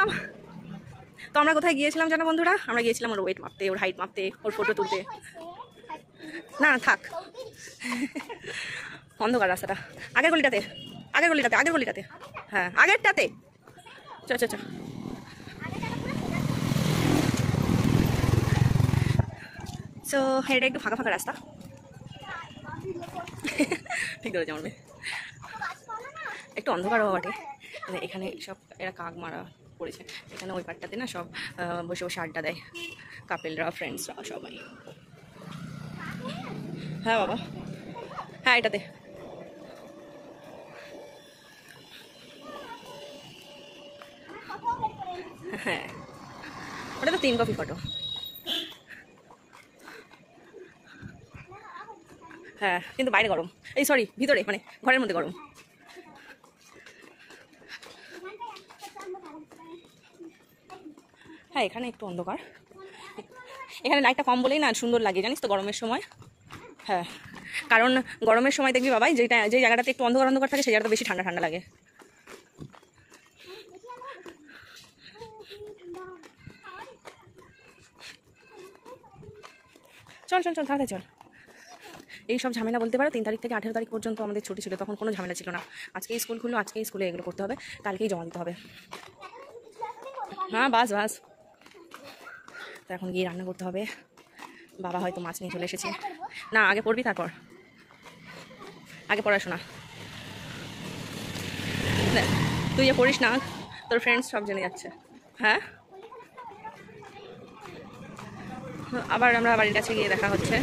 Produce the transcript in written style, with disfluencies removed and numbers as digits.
এলাম। তো আমরা কোথায় গিয়েছিলাম জানো বন্ধুরা? আমরা গিয়েছিলাম ওর ওয়েট মাপতে, ওর হাইট মাপতে, ওর ফটো তুলতে। না থাক, অন্ধকার রাস্তাটা। আগের গলিটাতে, আগের গলিটাতে, আগের গলিটাতে, হ্যাঁ আগেরটাতে। চ চ চ। সো এটা একটু ফাঁকা ফাঁকা রাস্তা। ঠিক ধরেছে আমার মেয়ে। একটু অন্ধকারও বটে। এখানে সব এরা কাক মারা পড়েছে। এখানে ওই পাটটাতে না সব বসে বসে আড্ডা দেয়, কাপেলরা, ফ্রেন্ডসরা সবাই। হ্যাঁ বাবা, হ্যাঁ এটাতে। হ্যাঁ ওটা তো 3 কপি ফটো। হ্যাঁ কিন্তু বাইরে গরম, এই সরি ভিতরে মানে ঘরের মধ্যে গরম। হ্যাঁ এখানে একটু অন্ধকার, এখানে লাইটটা কম বলেই না সুন্দর লাগে জানিস তো গরমের সময়। হ্যাঁ কারণ গরমের সময় দেখবি বাবাই যে জায়গাটাতে একটু অন্ধকার অন্ধকার থাকে সেই জায়গাটা বেশি ঠান্ডা ঠান্ডা লাগে। চল চল চল তাড়াতাড়ি চল। এই সব ঝামেলা বলতে পারো 3 তারিখ থেকে 18 তারিখ পর্যন্ত আমাদের ছুটি ছিল, তখন কোনো ঝামেলা ছিল না। আজকেই স্কুল খুললো, আজকেই স্কুলে এগুলো করতে হবে, কালকেই জমা দিতে হবে। হ্যাঁ বাস বাস। তো এখন গিয়ে রান্না করতে হবে। বাবা হয়তো মাছ নিয়ে চলে এসেছে। না আগে পড়বি তারপর, আগে পড়াশোনা। তুই যে পড়িস না তোর ফ্রেন্ডস সব জেনে যাচ্ছে। হ্যাঁ আবার আমরা বাড়ির কাছে গিয়ে দেখা হচ্ছে।